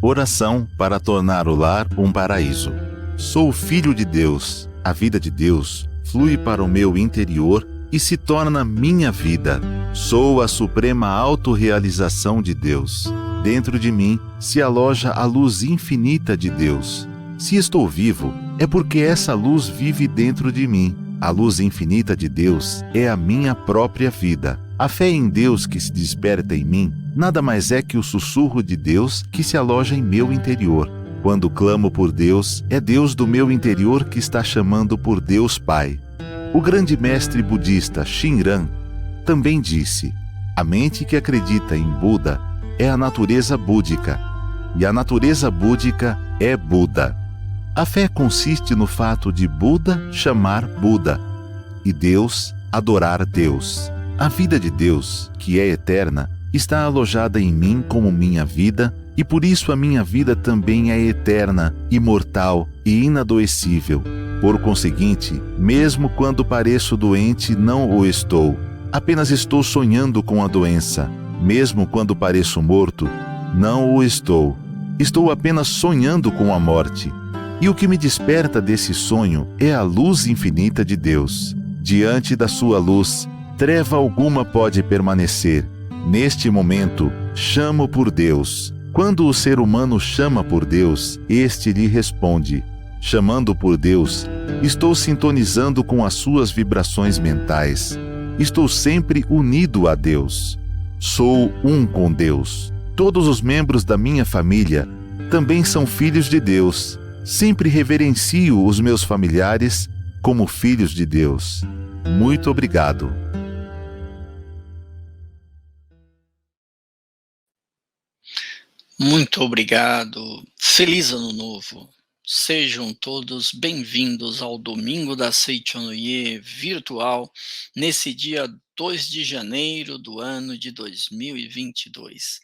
Oração para tornar o lar um paraíso. Sou filho de Deus. A vida de Deus flui para o meu interior e se torna minha vida. Sou a suprema autorrealização de Deus. Dentro de mim se aloja a luz infinita de Deus. Se estou vivo, é porque essa luz vive dentro de mim. A luz infinita de Deus é a minha própria vida. A fé em Deus que se desperta em mim nada mais é que o sussurro de Deus que se aloja em meu interior. Quando clamo por Deus, é Deus do meu interior que está chamando por Deus Pai. O grande mestre budista Shinran também disse: a mente que acredita em Buda é a natureza búdica, e a natureza búdica é Buda. A fé consiste no fato de Buda chamar Buda, e Deus adorar Deus. A vida de Deus, que é eterna, está alojada em mim como minha vida, e por isso a minha vida também é eterna, imortal e inadoecível. Por conseguinte, mesmo quando pareço doente, não o estou. Apenas estou sonhando com a doença. Mesmo quando pareço morto, não o estou. Estou apenas sonhando com a morte. E o que me desperta desse sonho é a luz infinita de Deus. Diante da sua luz, treva alguma pode permanecer. Neste momento, chamo por Deus. Quando o ser humano chama por Deus, este lhe responde. Chamando por Deus, estou sintonizando com as suas vibrações mentais. Estou sempre unido a Deus. Sou um com Deus. Todos os membros da minha família também são filhos de Deus. Sempre reverencio os meus familiares como filhos de Deus. Muito obrigado. Muito obrigado. Feliz Ano Novo. Sejam todos bem-vindos ao Domingo da Seichonoye virtual, nesse dia 2 de janeiro do ano de 2022.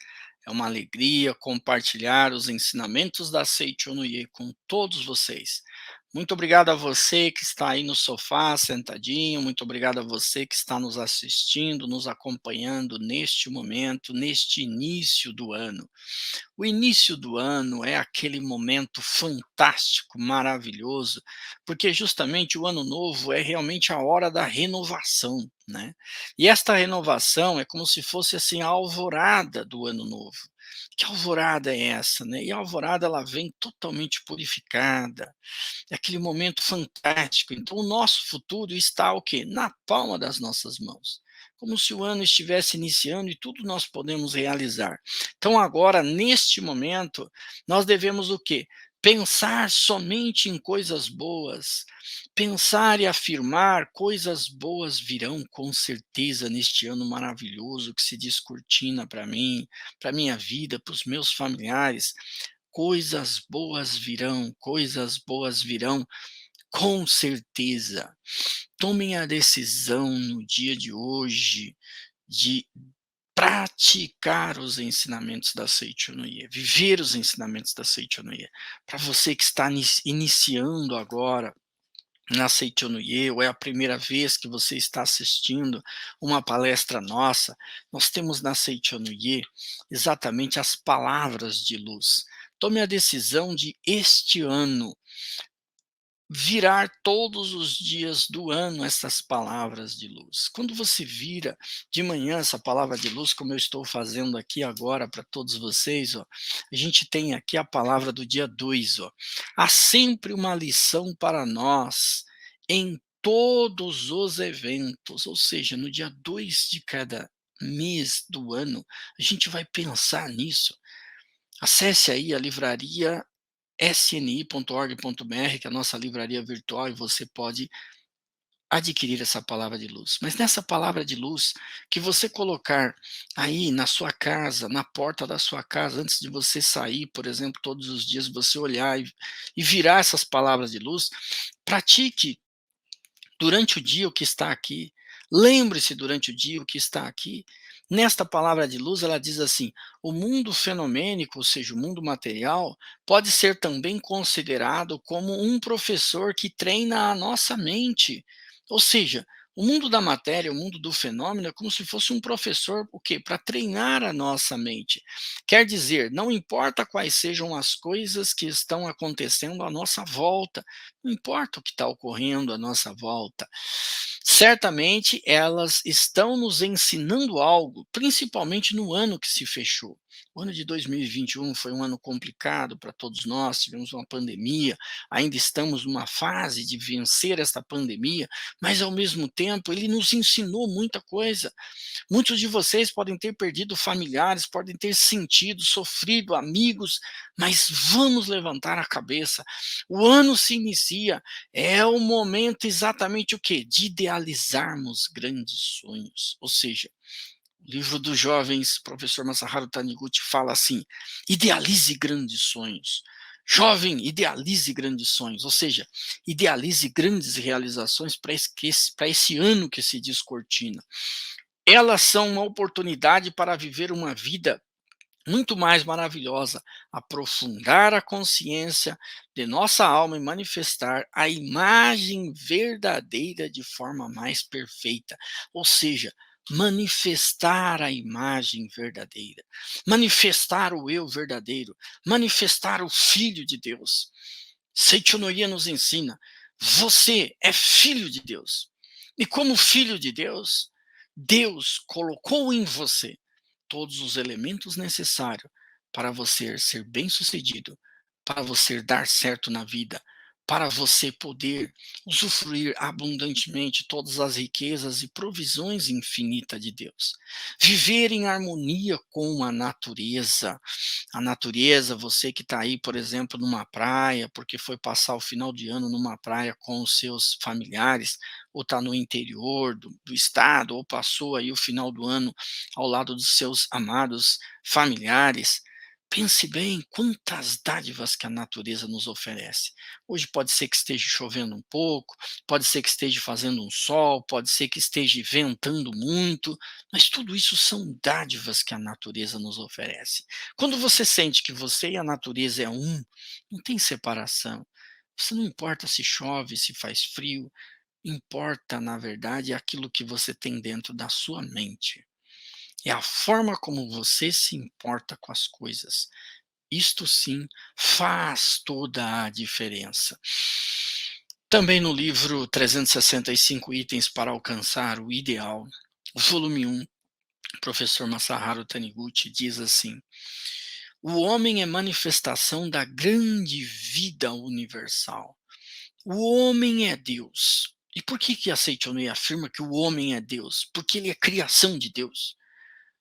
É uma alegria compartilhar os ensinamentos da Seichonoye com todos vocês. Muito obrigado a você que está aí no sofá, sentadinho, muito obrigado a você que está nos assistindo, nos acompanhando neste momento, neste início do ano. O início do ano é aquele momento fantástico, maravilhoso, porque justamente o ano novo é realmente a hora da renovação, né? E esta renovação é como se fosse assim a alvorada do ano novo. Que alvorada é essa, né? E a alvorada ela vem totalmente purificada. É aquele momento fantástico. Então o nosso futuro está o quê? Na palma das nossas mãos. Como se o ano estivesse iniciando e tudo nós podemos realizar. Então agora, neste momento, nós devemos o quê? Pensar somente em coisas boas, pensar e afirmar coisas boas virão com certeza neste ano maravilhoso que se descortina para mim, para minha vida, para os meus familiares. Coisas boas virão, com certeza. Tomem a decisão no dia de hoje de praticar os ensinamentos da Seichonoye, viver os ensinamentos da Seichonoye. Para você que está iniciando agora na Seichonoye, ou é a primeira vez que você está assistindo uma palestra nossa, nós temos na Seichonoye exatamente as palavras de luz. Tome a decisão de este ano virar todos os dias do ano essas palavras de luz. Quando você vira de manhã essa palavra de luz, como eu estou fazendo aqui agora para todos vocês, ó, a gente tem aqui a palavra do dia 2. Ó. Há sempre uma lição para nós em todos os eventos, ou seja, no dia 2 de cada mês do ano, a gente vai pensar nisso. Acesse aí a livraria sni.org.br, que é a nossa livraria virtual, e você pode adquirir essa palavra de luz. Mas nessa palavra de luz, que você colocar aí na sua casa, na porta da sua casa, antes de você sair, por exemplo, todos os dias, você olhar e virar essas palavras de luz, pratique durante o dia o que está aqui, lembre-se durante o dia o que está aqui. Nesta palavra de luz, ela diz assim: o mundo fenomênico, ou seja, o mundo material, pode ser também considerado como um professor que treina a nossa mente. Ou seja, O mundo da matéria, o mundo do fenômeno é como se fosse um professor, o quê? Para treinar a nossa mente. Quer dizer, não importa quais sejam as coisas que estão acontecendo à nossa volta, não importa o que está ocorrendo à nossa volta, certamente elas estão nos ensinando algo, principalmente no ano que se fechou. O ano de 2021 foi um ano complicado para todos nós, tivemos uma pandemia, ainda estamos numa fase de vencer esta pandemia, mas ao mesmo tempo ele nos ensinou muita coisa. Muitos de vocês podem ter perdido familiares, podem ter sentido, sofrido, amigos, mas vamos levantar a cabeça. O ano se inicia, é o momento exatamente o quê? De idealizarmos grandes sonhos. Ou seja, o livro dos jovens, professor Masaharu Taniguchi fala assim: idealize grandes sonhos. Jovem, idealize grandes sonhos, ou seja, idealize grandes realizações para esse ano que se descortina. Elas são uma oportunidade para viver uma vida muito mais maravilhosa, aprofundar a consciência de nossa alma e manifestar a imagem verdadeira de forma mais perfeita. Ou seja, manifestar a imagem verdadeira, manifestar o eu verdadeiro, manifestar o Filho de Deus. Seichonoye nos ensina, você é filho de Deus. E como filho de Deus, Deus colocou em você todos os elementos necessários para você ser bem-sucedido, para você dar certo na vida, para você poder usufruir abundantemente todas as riquezas e provisões infinitas de Deus. Viver em harmonia com a natureza. A natureza, você que está aí, por exemplo, numa praia, porque foi passar o final de ano numa praia com os seus familiares, ou está no interior do estado, ou passou aí o final do ano ao lado dos seus amados familiares. Pense bem quantas dádivas que a natureza nos oferece. Hoje pode ser que esteja chovendo um pouco, pode ser que esteja fazendo um sol, pode ser que esteja ventando muito, mas tudo isso são dádivas que a natureza nos oferece. Quando você sente que você e a natureza é um, não tem separação. Você não importa se chove, se faz frio, importa, na verdade, aquilo que você tem dentro da sua mente. É a forma como você se importa com as coisas. Isto sim faz toda a diferença. Também no livro 365 itens para alcançar o ideal, o volume 1, o professor Masaharu Taniguchi diz assim: o homem é manifestação da grande vida universal. O homem é Deus. E por que a Seitonei afirma que o homem é Deus? Porque ele é criação de Deus.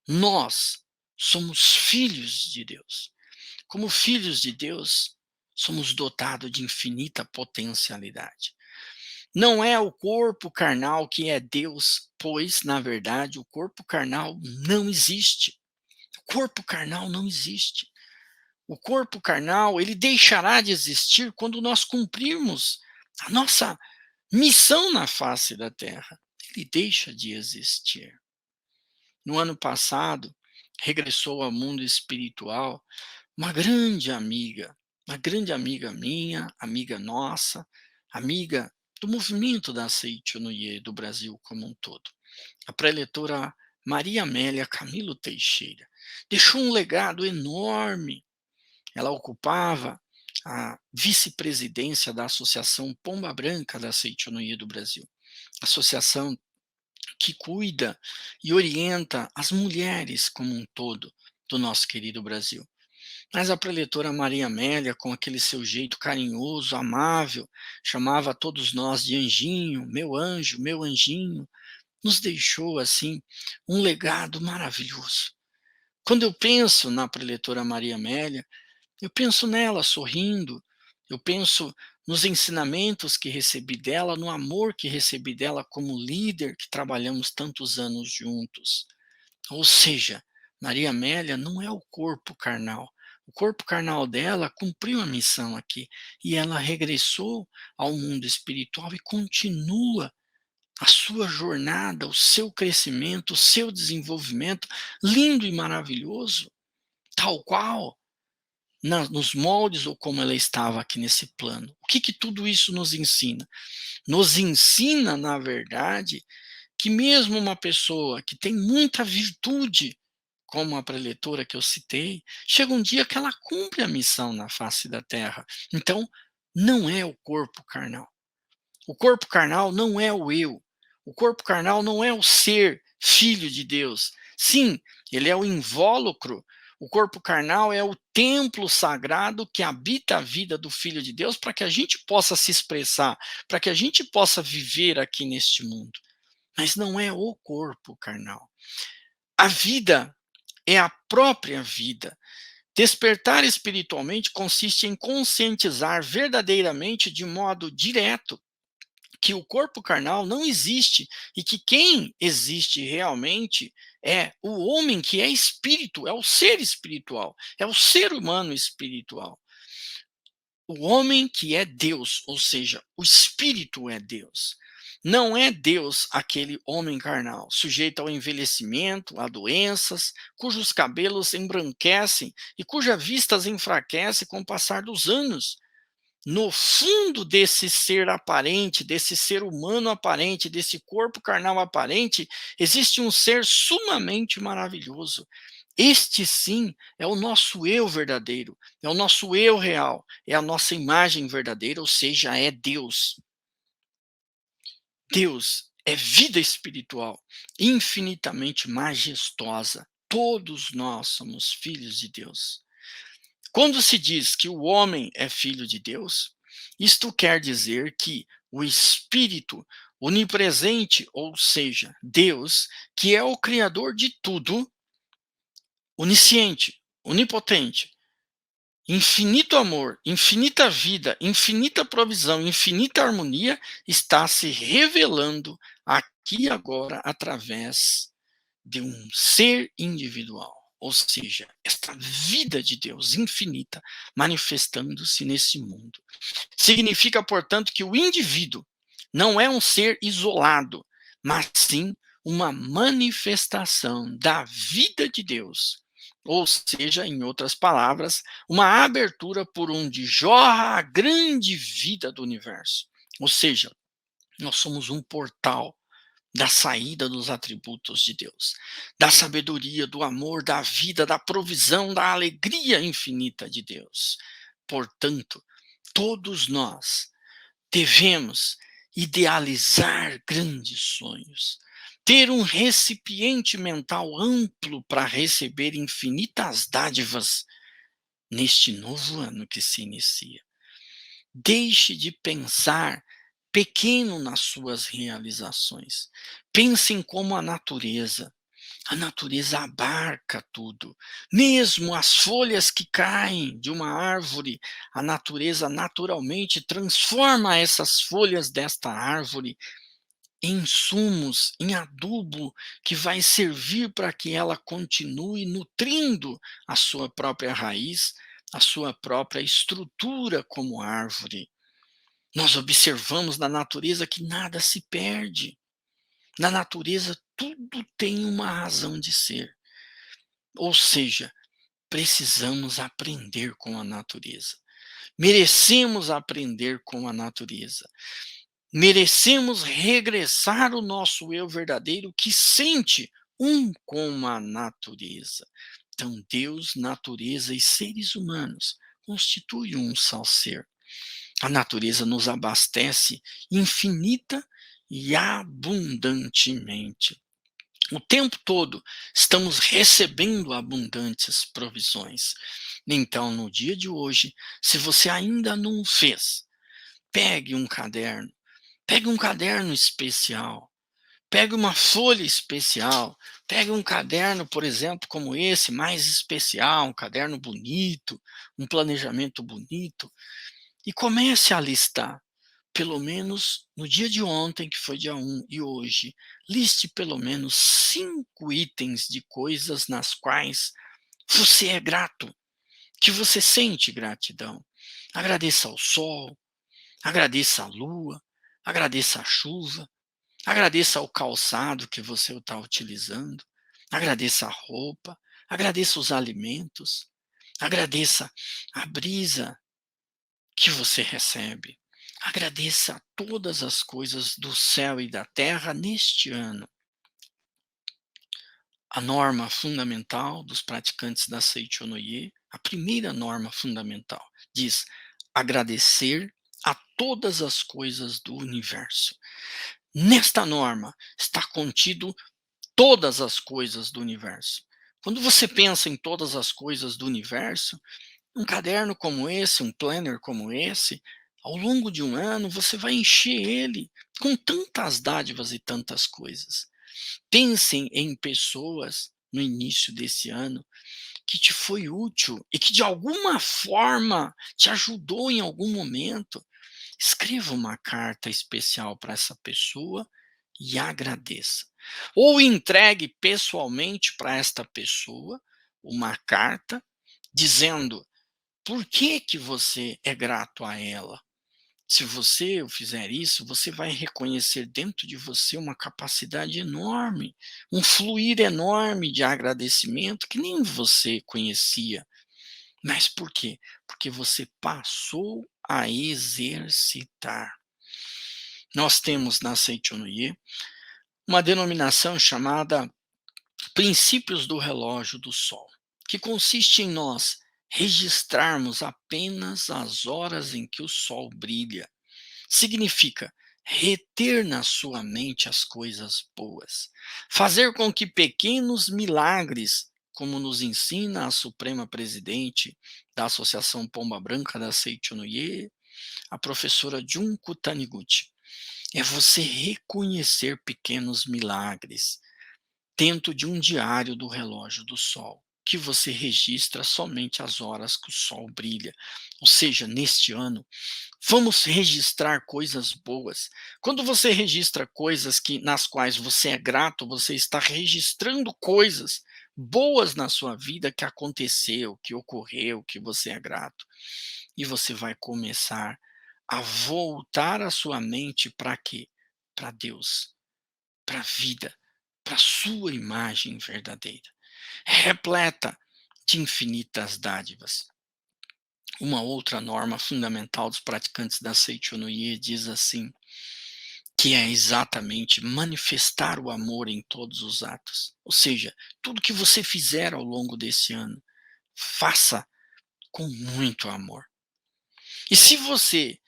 Nós somos filhos de Deus. Como filhos de Deus, somos dotados de infinita potencialidade. Não é o corpo carnal que é Deus, pois, na verdade, o corpo carnal não existe. O corpo carnal não existe. O corpo carnal, ele deixará de existir quando nós cumprirmos a nossa missão na face da Terra. Ele deixa de existir. No ano passado, regressou ao mundo espiritual uma grande amiga minha, amiga nossa, amiga do movimento da Seichonoye do Brasil como um todo. A preletora Maria Amélia Camilo Teixeira deixou um legado enorme. Ela ocupava a vice-presidência da Associação Pomba Branca da Seichonoye do Brasil, associação que cuida e orienta as mulheres como um todo do nosso querido Brasil. Mas a preletora Maria Amélia, com aquele seu jeito carinhoso, amável, chamava a todos nós de anjinho, meu anjinho, nos deixou, assim, um legado maravilhoso. Quando eu penso na preletora Maria Amélia, eu penso nela sorrindo, eu penso nos ensinamentos que recebi dela, no amor que recebi dela como líder que trabalhamos tantos anos juntos. Ou seja, Maria Amélia não é o corpo carnal. O corpo carnal dela cumpriu a missão aqui e ela regressou ao mundo espiritual e continua a sua jornada, o seu crescimento, o seu desenvolvimento lindo e maravilhoso, tal qual nos moldes ou como ela estava aqui nesse plano. O que tudo isso nos ensina? Nos ensina, na verdade, que mesmo uma pessoa que tem muita virtude, como a preletora que eu citei, chega um dia que ela cumpre a missão na face da terra. Então, não é o corpo carnal. O corpo carnal não é o eu. O corpo carnal não é o ser filho de Deus. Sim, ele é o invólucro. O corpo carnal é o templo sagrado que habita a vida do Filho de Deus para que a gente possa se expressar, para que a gente possa viver aqui neste mundo. Mas não é o corpo carnal. A vida é a própria vida. Despertar espiritualmente consiste em conscientizar verdadeiramente, de modo direto, que o corpo carnal não existe e que quem existe realmente é o homem que é espírito, é o ser espiritual, é o ser humano espiritual. O homem que é Deus, ou seja, o espírito é Deus. Não é Deus aquele homem carnal, sujeito ao envelhecimento, a doenças, cujos cabelos embranquecem e cuja vista enfraquece com o passar dos anos. No fundo desse ser aparente, desse ser humano aparente, desse corpo carnal aparente, existe um ser sumamente maravilhoso. Este sim é o nosso eu verdadeiro, é o nosso eu real, é a nossa imagem verdadeira, ou seja, é Deus. Deus é vida espiritual, infinitamente majestosa. Todos nós somos filhos de Deus. Quando se diz que o homem é filho de Deus, isto quer dizer que o Espírito onipresente, ou seja, Deus, que é o Criador de tudo, onisciente, onipotente, infinito amor, infinita vida, infinita provisão, infinita harmonia, está se revelando aqui e agora através de um ser individual, ou seja, esta vida de Deus infinita manifestando-se nesse mundo. Significa, portanto, que o indivíduo não é um ser isolado, mas sim uma manifestação da vida de Deus. Ou seja, em outras palavras, uma abertura por onde jorra a grande vida do universo. Ou seja, nós somos um portal da saída dos atributos de Deus, da sabedoria, do amor, da vida, da provisão, da alegria infinita de Deus. Portanto, todos nós devemos idealizar grandes sonhos, ter um recipiente mental amplo para receber infinitas dádivas neste novo ano que se inicia. Deixe de pensar pequeno nas suas realizações. Pensem como a natureza. A natureza abarca tudo. Mesmo as folhas que caem de uma árvore, a natureza naturalmente transforma essas folhas desta árvore em insumos, em adubo que vai servir para que ela continue nutrindo a sua própria raiz, a sua própria estrutura como árvore. Nós observamos na natureza que nada se perde. Na natureza, tudo tem uma razão de ser. Ou seja, precisamos aprender com a natureza. Merecemos aprender com a natureza. Merecemos regressar ao nosso eu verdadeiro que sente um com a natureza. Então, Deus, natureza e seres humanos constituem um só ser. A natureza nos abastece infinita e abundantemente. O tempo todo estamos recebendo abundantes provisões. Então, no dia de hoje, se você ainda não o fez, pegue um caderno especial, pegue uma folha especial, pegue um caderno, por exemplo, como esse, mais especial, um caderno bonito, um planejamento bonito, e comece a listar, pelo menos no dia de ontem, que foi dia 1, e hoje, liste pelo menos 5 itens de coisas nas quais você é grato, que você sente gratidão. Agradeça ao sol, agradeça à lua, agradeça à chuva, agradeça ao calçado que você está utilizando, agradeça a roupa, agradeça os alimentos, agradeça a brisa que você recebe. Agradeça a todas as coisas do céu e da terra neste ano. A norma fundamental dos praticantes da Seichonoye, a primeira norma fundamental, diz agradecer a todas as coisas do universo. Nesta norma está contido todas as coisas do universo. Quando você pensa em todas as coisas do universo, um caderno como esse, um planner como esse, ao longo de um ano, você vai encher ele com tantas dádivas e tantas coisas. Pensem em pessoas no início desse ano que te foi útil e que de alguma forma te ajudou em algum momento. Escreva uma carta especial para essa pessoa e agradeça. Ou entregue pessoalmente para esta pessoa uma carta dizendo por que que você é grato a ela. Se você fizer isso, você vai reconhecer dentro de você uma capacidade enorme, um fluir enorme de agradecimento que nem você conhecia. Mas por quê? Porque você passou a exercitar. Nós temos na Seichonoye uma denominação chamada princípios do relógio do sol, que consiste em nós registrarmos apenas as horas em que o sol brilha. Significa reter na sua mente as coisas boas, fazer com que pequenos milagres, como nos ensina a Suprema Presidente da Associação Pomba Branca da Seichonoye, a professora Junko Taniguchi, é você reconhecer pequenos milagres dentro de um diário do relógio do sol, que você registra somente as horas que o sol brilha. Ou seja, neste ano, vamos registrar coisas boas. Quando você registra coisas nas quais você é grato, você está registrando coisas boas na sua vida que aconteceu, que ocorreu, que você é grato. E você vai começar a voltar a sua mente para quê? Para Deus, para a vida, para a sua imagem verdadeira, repleta de infinitas dádivas. Uma outra norma fundamental dos praticantes da Seichonoye diz assim, que é exatamente manifestar o amor em todos os atos. Ou seja, tudo que você fizer ao longo desse ano, faça com muito amor. E se você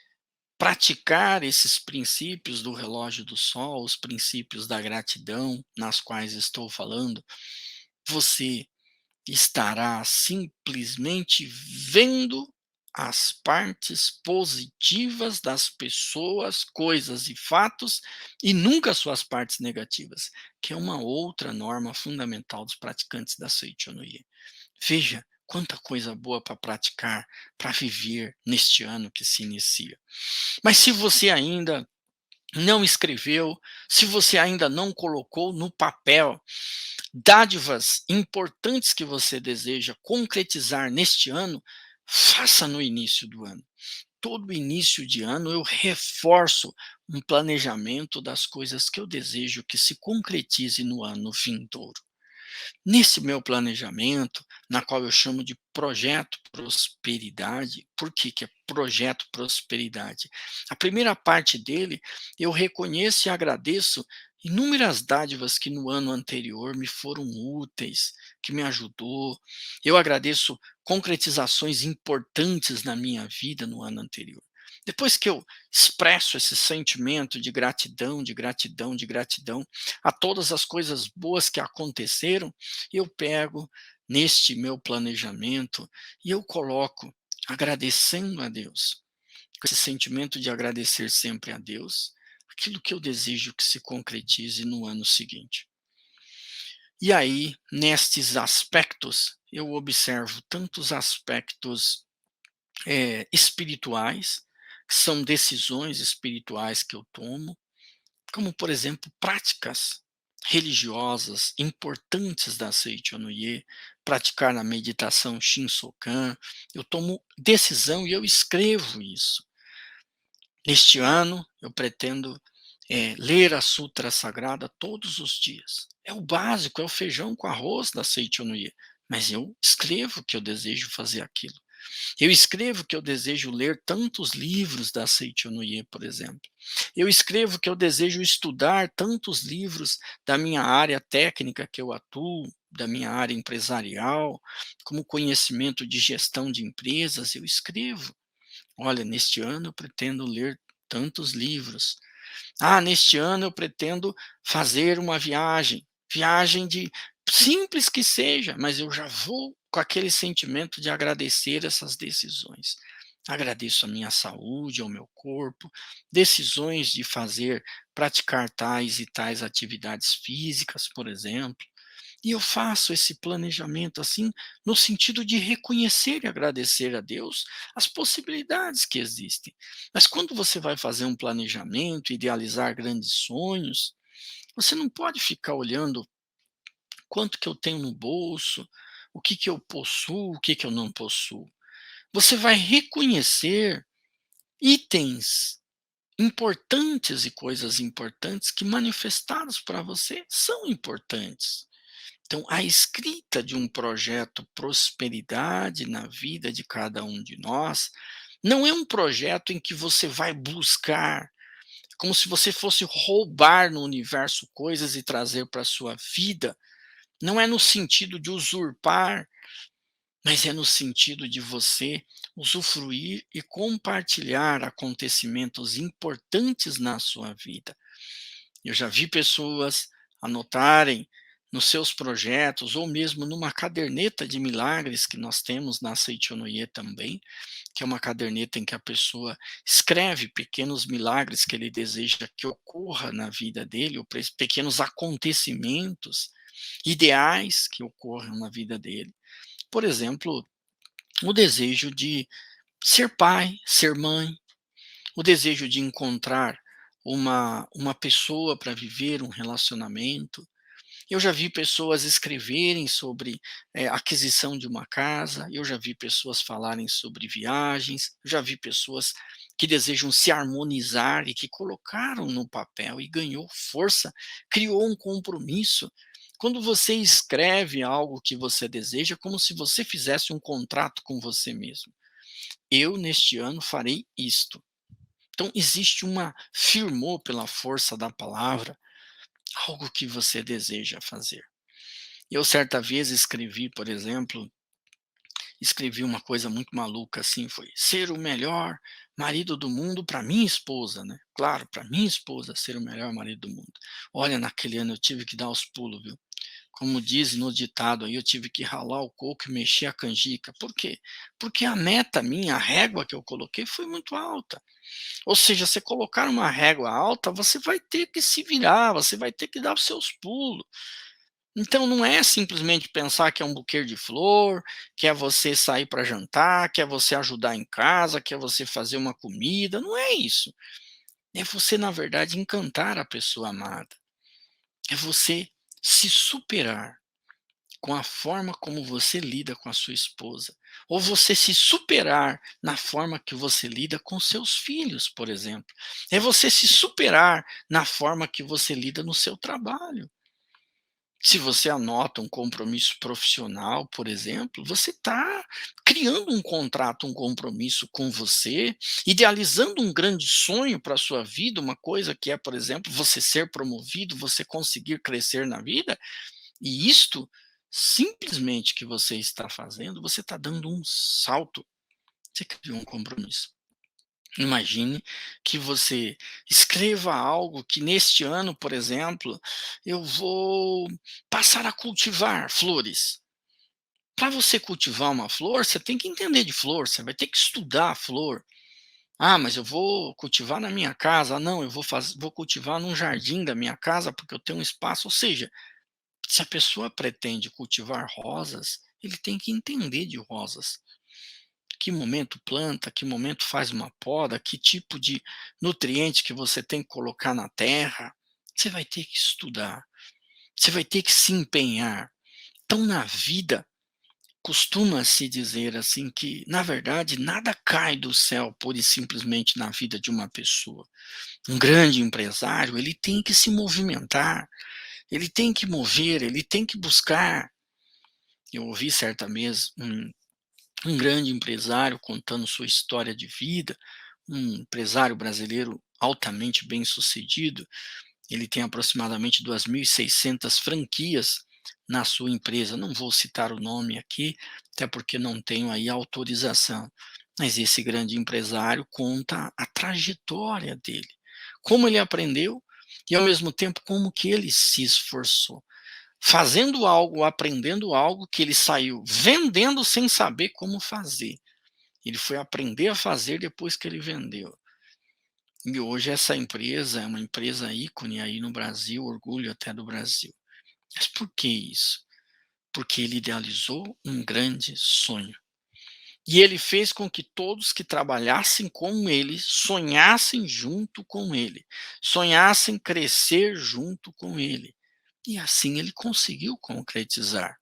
praticar esses princípios do relógio do sol, os princípios da gratidão, nas quais estou falando, você estará simplesmente vendo as partes positivas das pessoas, coisas e fatos, e nunca suas partes negativas, que é uma outra norma fundamental dos praticantes da Seichonoye. Veja quanta coisa boa para praticar, para viver neste ano que se inicia. Mas se você ainda não escreveu, se você ainda não colocou no papel dádivas importantes que você deseja concretizar neste ano, faça no início do ano. Todo início de ano eu reforço um planejamento das coisas que eu desejo que se concretize no ano vindouro. Nesse meu planejamento, na qual eu chamo de projeto prosperidade, por que que é projeto prosperidade? A primeira parte dele, eu reconheço e agradeço inúmeras dádivas que no ano anterior me foram úteis, que me ajudou. Eu agradeço concretizações importantes na minha vida no ano anterior. Depois que eu expresso esse sentimento de gratidão, de gratidão, de gratidão a todas as coisas boas que aconteceram, eu pego neste meu planejamento e eu coloco agradecendo a Deus, com esse sentimento de agradecer sempre a Deus, aquilo que eu desejo que se concretize no ano seguinte. E aí, nestes aspectos, eu observo tantos aspectos espirituais, que são decisões espirituais que eu tomo, como, por exemplo, práticas religiosas importantes da Seichonoye, praticar na meditação Shinsokan. Eu tomo decisão e eu escrevo isso. Neste ano, eu pretendo ler a Sutra Sagrada todos os dias. É o básico, é o feijão com arroz da Seichonoye, mas eu escrevo que eu desejo fazer aquilo. Eu escrevo que eu desejo ler tantos livros da Seichonoye, por exemplo. Eu escrevo que eu desejo estudar tantos livros da minha área técnica que eu atuo, da minha área empresarial, como conhecimento de gestão de empresas. Eu escrevo: olha, neste ano eu pretendo ler tantos livros. Ah, neste ano eu pretendo fazer uma viagem de simples que seja, mas eu já vou com aquele sentimento de agradecer essas decisões. Agradeço a minha saúde, ao meu corpo, decisões de praticar tais e tais atividades físicas, por exemplo. E eu faço esse planejamento assim, no sentido de reconhecer e agradecer a Deus as possibilidades que existem. Mas quando você vai fazer um planejamento, idealizar grandes sonhos, você não pode ficar olhando quanto que eu tenho no bolso, o que que eu possuo, o que que eu não possuo. Você vai reconhecer itens importantes e coisas importantes que manifestados para você são importantes. Então, a escrita de um projeto prosperidade na vida de cada um de nós, não é um projeto em que você vai buscar, como se você fosse roubar no universo coisas e trazer para a sua vida. Não é no sentido de usurpar, mas é no sentido de você usufruir e compartilhar acontecimentos importantes na sua vida. Eu já vi pessoas anotarem nos seus projetos, ou mesmo numa caderneta de milagres que nós temos na Seichonoye também, que é uma caderneta em que a pessoa escreve pequenos milagres que ele deseja que ocorra na vida dele, ou pequenos acontecimentos ideais que ocorram na vida dele. Por exemplo, o desejo de ser pai, ser mãe, o desejo de encontrar uma pessoa para viver um relacionamento. Eu já vi pessoas escreverem sobre aquisição de uma casa, eu já vi pessoas falarem sobre viagens, eu já vi pessoas que desejam se harmonizar e que colocaram no papel e ganhou força, criou um compromisso. Quando você escreve algo que você deseja, é como se você fizesse um contrato com você mesmo. Eu, neste ano, farei isto. Então, existe firmou pela força da palavra, algo que você deseja fazer. Eu, certa vez, escrevi, por exemplo, escrevi uma coisa muito maluca assim, foi ser o melhor marido do mundo para minha esposa, né? Claro, para minha esposa ser o melhor marido do mundo. Olha, naquele ano eu tive que dar os pulos, viu? Como diz no ditado aí, eu tive que ralar o coco e mexer a canjica. Por quê? Porque a meta minha, a régua que eu coloquei foi muito alta. Ou seja, você colocar uma régua alta, você vai ter que se virar, você vai ter que dar os seus pulos. Então não é simplesmente pensar que é um buquê de flor, que é você sair para jantar, que é você ajudar em casa, que é você fazer uma comida, não é isso. É você, na verdade, encantar a pessoa amada. É você se superar com a forma como você lida com a sua esposa. Ou você se superar na forma que você lida com seus filhos, por exemplo. É você se superar na forma que você lida no seu trabalho. Se você anota um compromisso profissional, por exemplo, você está criando um contrato, um compromisso com você, idealizando um grande sonho para a sua vida, uma coisa que é, por exemplo, você ser promovido, você conseguir crescer na vida, e isto, simplesmente que você está fazendo, você está dando um salto, você criou um compromisso. Imagine que você escreva algo que neste ano, por exemplo, eu vou passar a cultivar flores. Para você cultivar uma flor, você tem que entender de flor, você vai ter que estudar a flor. Ah, mas eu vou cultivar na minha casa. Ah, não, vou cultivar num jardim da minha casa porque eu tenho um espaço. Ou seja, se a pessoa pretende cultivar rosas, ele tem que entender de rosas. Que momento planta, que momento faz uma poda, que tipo de nutriente que você tem que colocar na terra. Você vai ter que estudar, você vai ter que se empenhar. Então, na vida, costuma-se dizer assim que, na verdade, nada cai do céu pura e simplesmente na vida de uma pessoa. Um grande empresário, ele tem que se movimentar, ele tem que mover, ele tem que buscar. Eu ouvi certa vez um grande empresário contando sua história de vida, um empresário brasileiro altamente bem-sucedido. Ele tem aproximadamente 2.600 franquias na sua empresa. Não vou citar o nome aqui, até porque não tenho aí autorização. Mas esse grande empresário conta a trajetória dele, como ele aprendeu e, ao mesmo tempo, como que ele se esforçou, fazendo algo, aprendendo algo que ele saiu vendendo sem saber como fazer. Ele foi aprender a fazer depois que ele vendeu. E hoje essa empresa é uma empresa ícone aí no Brasil, orgulho até do Brasil. Mas por que isso? Porque ele idealizou um grande sonho. E ele fez com que todos que trabalhassem com ele sonhassem junto com ele, sonhassem crescer junto com ele. E assim ele conseguiu concretizar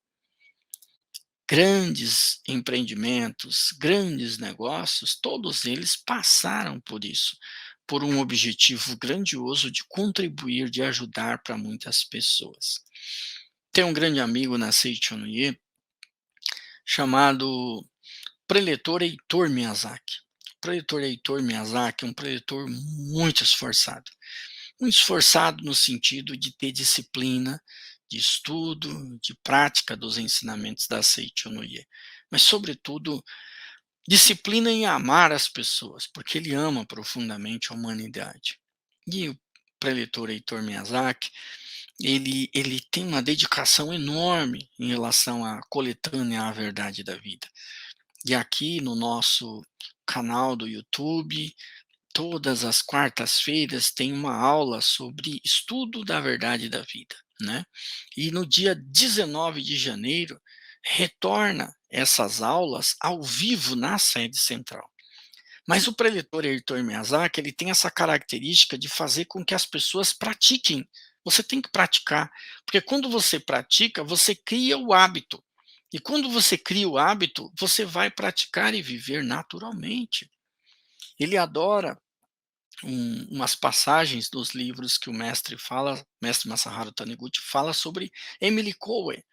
grandes empreendimentos, grandes negócios, todos eles passaram por isso, por um objetivo grandioso de contribuir, de ajudar para muitas pessoas. Tem um grande amigo na Seichonoye chamado preletor Heitor Miyazaki. O preletor Heitor Miyazaki é um preletor muito esforçado no sentido de ter disciplina, de estudo, de prática dos ensinamentos da Seichonoye, mas sobretudo disciplina em amar as pessoas, porque ele ama profundamente a humanidade. E o preletor Heitor Miyazaki, ele tem uma dedicação enorme em relação à coletânea A Verdade da Vida. E aqui no nosso canal do YouTube, todas as quartas-feiras tem uma aula sobre estudo da verdade da vida, né? E no dia 19 de janeiro retorna essas aulas ao vivo na sede central. Mas o preletor Heitor Miyazaki, ele tem essa característica de fazer com que as pessoas pratiquem. Você tem que praticar, porque quando você pratica, você cria o hábito. E quando você cria o hábito, você vai praticar e viver naturalmente. Ele adora umas passagens dos livros que o mestre fala, mestre Masaharu Taniguchi, fala sobre Emily Cowell.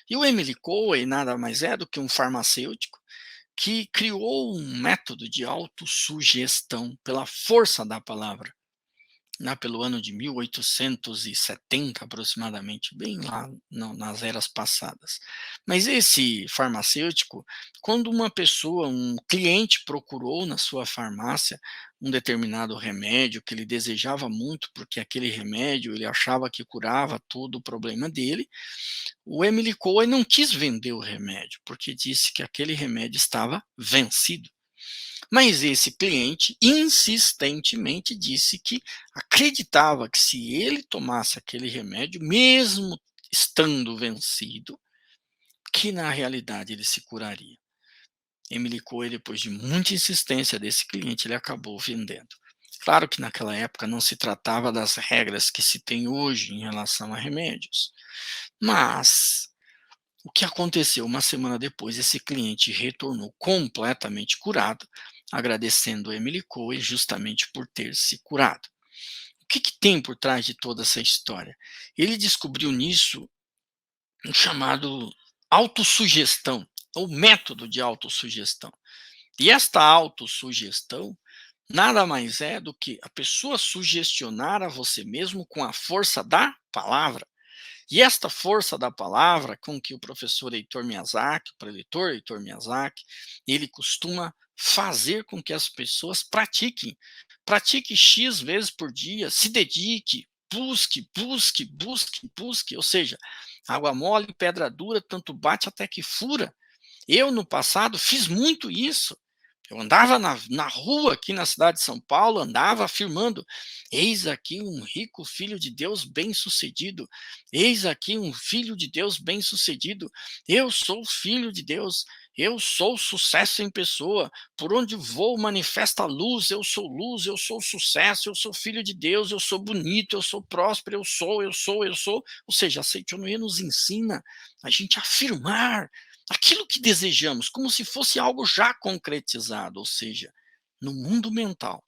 E o Emily Cowell nada mais é do que um farmacêutico que criou um método de autossugestão pela força da palavra, lá pelo ano de 1870 aproximadamente, bem lá nas eras passadas. Mas esse farmacêutico, quando uma pessoa, um cliente procurou na sua farmácia um determinado remédio que ele desejava muito, porque aquele remédio ele achava que curava todo o problema dele, o Emily Cowell não quis vender o remédio, porque disse que aquele remédio estava vencido. Mas esse cliente insistentemente disse que acreditava que se ele tomasse aquele remédio, mesmo estando vencido, que na realidade ele se curaria. Emily Cowell, depois de muita insistência desse cliente, ele acabou vendendo. Claro que naquela época não se tratava das regras que se tem hoje em relação a remédios, mas o que aconteceu? Uma semana depois, esse cliente retornou completamente curado, agradecendo a Emily Cowell justamente por ter se curado. O que tem por trás de toda essa história? Ele descobriu nisso um chamado autossugestão, ou método de autossugestão. E esta autossugestão nada mais é do que a pessoa sugestionar a você mesmo com a força da palavra. E esta força da palavra com que o professor Heitor Miyazaki, o preletor Heitor Miyazaki, ele costuma fazer com que as pessoas pratiquem. Pratique X vezes por dia, se dedique, busque, busque, busque, busque. Ou seja, água mole, pedra dura, tanto bate até que fura. Eu, no passado, fiz muito isso. Eu andava na rua aqui na cidade de São Paulo, andava afirmando: eis aqui um rico filho de Deus bem-sucedido, eis aqui um filho de Deus bem-sucedido, eu sou filho de Deus, eu sou sucesso em pessoa, por onde vou manifesta a luz, eu sou sucesso, eu sou filho de Deus, eu sou bonito, eu sou próspero, eu sou. Ou seja, a Seichonoye nos ensina a gente afirmar aquilo que desejamos, como se fosse algo já concretizado, ou seja, no mundo mental,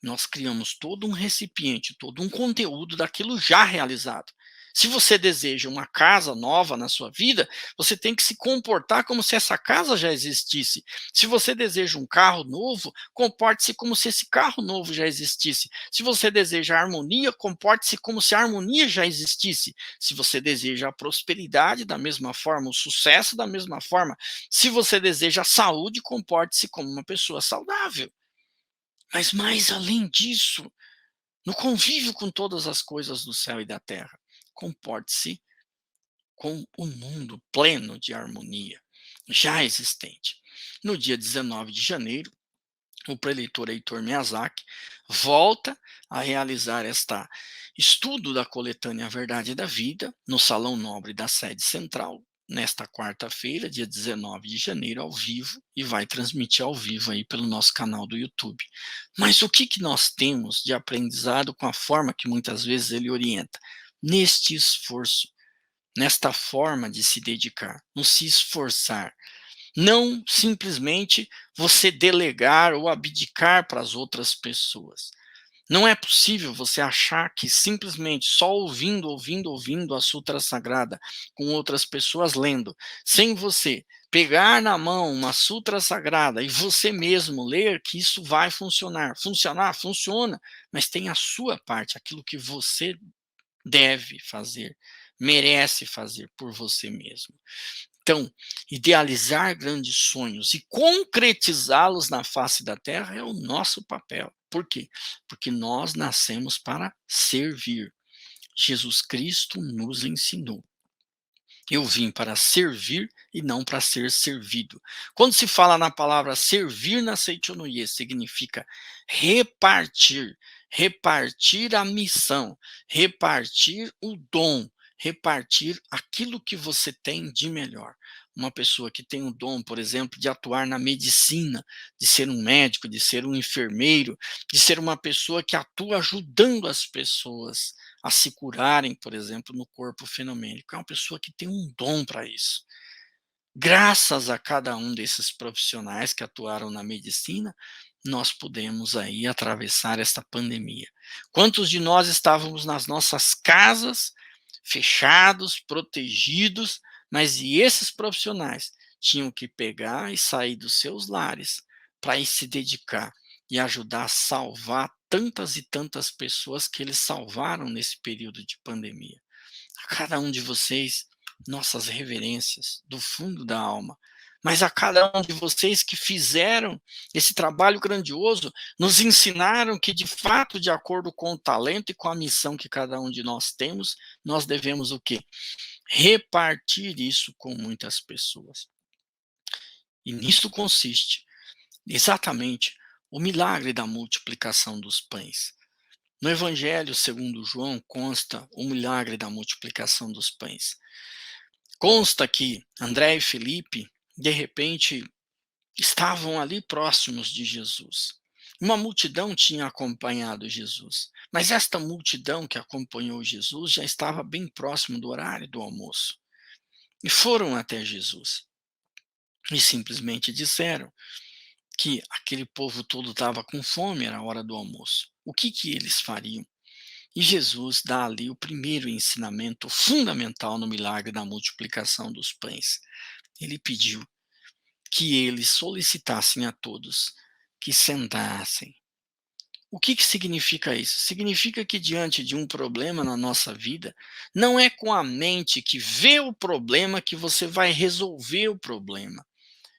nós criamos todo um recipiente, todo um conteúdo daquilo já realizado. Se você deseja uma casa nova na sua vida, você tem que se comportar como se essa casa já existisse. Se você deseja um carro novo, comporte-se como se esse carro novo já existisse. Se você deseja harmonia, comporte-se como se a harmonia já existisse. Se você deseja a prosperidade, da mesma forma, o sucesso, da mesma forma. Se você deseja a saúde, comporte-se como uma pessoa saudável. Mas mais além disso, no convívio com todas as coisas do céu e da terra, comporte-se com o mundo pleno de harmonia já existente. No dia 19 de janeiro, o preleitor Heitor Miyazaki volta a realizar este estudo da coletânea Verdade da Vida no Salão Nobre da sede central, nesta quarta-feira, dia 19 de janeiro, ao vivo, e vai transmitir ao vivo aí pelo nosso canal do YouTube. Mas o que nós temos de aprendizado com a forma que muitas vezes ele orienta? Neste esforço, nesta forma de se dedicar, no se esforçar, não simplesmente você delegar ou abdicar para as outras pessoas. Não é possível você achar que simplesmente só ouvindo a Sutra Sagrada, com outras pessoas lendo, sem você pegar na mão uma Sutra Sagrada e você mesmo ler, que isso vai funcionar. Funcionar? Funciona, mas tem a sua parte, aquilo que você deve fazer, merece fazer por você mesmo. Então, idealizar grandes sonhos e concretizá-los na face da terra é o nosso papel. Por quê? Porque nós nascemos para servir. Jesus Cristo nos ensinou. Eu vim para servir e não para ser servido. Quando se fala na palavra servir na Seichonoye, significa repartir, repartir a missão, repartir o dom, repartir aquilo que você tem de melhor. Uma pessoa que tem o dom, por exemplo, de atuar na medicina, de ser um médico, de ser um enfermeiro, de ser uma pessoa que atua ajudando as pessoas a se curarem, por exemplo, no corpo fenomênico. É uma pessoa que tem um dom para isso. Graças a cada um desses profissionais que atuaram na medicina, nós pudemos aí atravessar esta pandemia. Quantos de nós estávamos nas nossas casas, fechados, protegidos, mas e esses profissionais tinham que pegar e sair dos seus lares para ir se dedicar e ajudar a salvar tantas e tantas pessoas que eles salvaram nesse período de pandemia. A cada um de vocês, nossas reverências do fundo da alma. Mas a cada um de vocês que fizeram esse trabalho grandioso, nos ensinaram que, de fato, de acordo com o talento e com a missão que cada um de nós temos, nós devemos o quê? Repartir isso com muitas pessoas. E nisso consiste exatamente o milagre da multiplicação dos pães. No Evangelho segundo João consta o milagre da multiplicação dos pães. Consta que André e Felipe, de repente, estavam ali próximos de Jesus. Uma multidão tinha acompanhado Jesus, mas esta multidão que acompanhou Jesus já estava bem próximo do horário do almoço. E foram até Jesus e simplesmente disseram que aquele povo todo estava com fome, era a hora do almoço. O que eles fariam? E Jesus dá ali o primeiro ensinamento fundamental no milagre da multiplicação dos pães. Ele pediu que eles solicitassem a todos que sentassem. O que significa isso? Significa que diante de um problema na nossa vida, não é com a mente que vê o problema que você vai resolver o problema.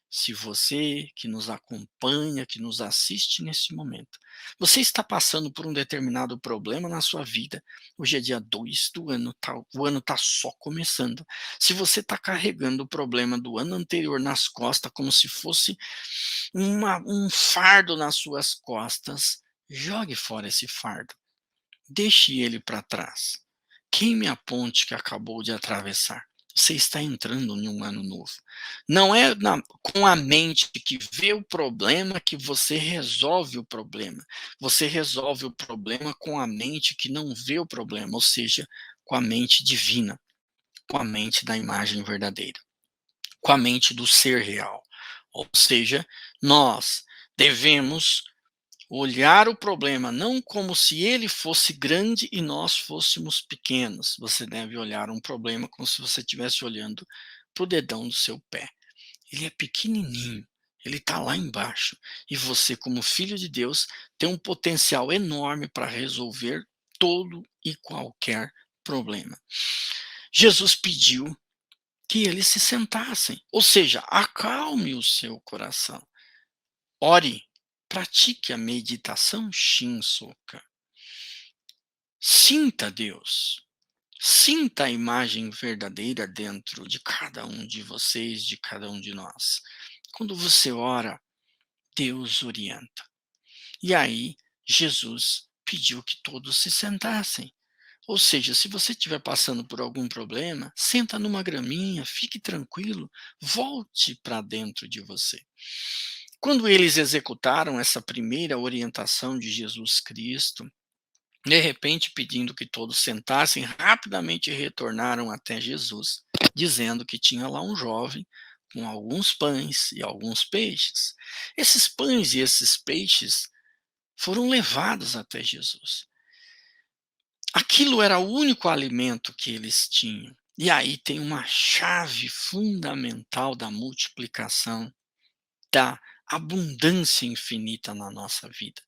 Se você que nos acompanha, que nos assiste nesse momento, você está passando por um determinado problema na sua vida, hoje é dia 2 do ano, o ano está só começando. Se você está carregando o problema do ano anterior nas costas, como se fosse um fardo nas suas costas, jogue fora esse fardo. Deixe ele para trás. Queime a ponte que acabou de atravessar. Você está entrando em um ano novo. Não é com a mente que vê o problema que você resolve o problema. Você resolve o problema com a mente que não vê o problema, ou seja, com a mente divina, com a mente da imagem verdadeira, com a mente do ser real. Ou seja, nós devemos Olhar o problema não como se ele fosse grande e nós fôssemos pequenos. Você deve olhar um problema como se você estivesse olhando para o dedão do seu pé. Ele é pequenininho, ele está lá embaixo. E você, como filho de Deus, tem um potencial enorme para resolver todo e qualquer problema. Jesus pediu que eles se sentassem, ou seja, acalme o seu coração. Ore, pratique a meditação Shinsoka. Sinta Deus. Sinta a imagem verdadeira dentro de cada um de vocês, de cada um de nós. Quando você ora, Deus orienta. E aí, Jesus pediu que todos se sentassem. Ou seja, se você estiver passando por algum problema, senta numa graminha, fique tranquilo, volte para dentro de você. Quando eles executaram essa primeira orientação de Jesus Cristo, de repente pedindo que todos sentassem, rapidamente retornaram até Jesus, dizendo que tinha lá um jovem com alguns pães e alguns peixes. Esses pães e esses peixes foram levados até Jesus. Aquilo era o único alimento que eles tinham. E aí tem uma chave fundamental da multiplicação, da abundância infinita na nossa vida.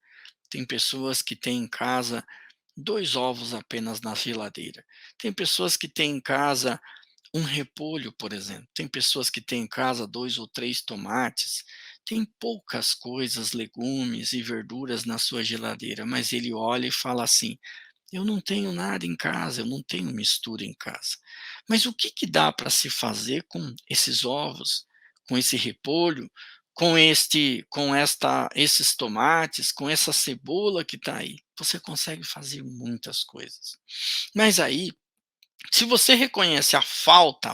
Tem pessoas que têm em casa 2 ovos apenas na geladeira. Tem pessoas que têm em casa um repolho, por exemplo. Tem pessoas que têm em casa 2 ou 3 tomates. Tem poucas coisas, legumes e verduras na sua geladeira, mas ele olha e fala assim: eu não tenho nada em casa, eu não tenho mistura em casa. Mas o que dá para se fazer com esses ovos, com esse repolho, esses tomates, com essa cebola que está aí? Você consegue fazer muitas coisas. Mas aí, se você reconhece a falta,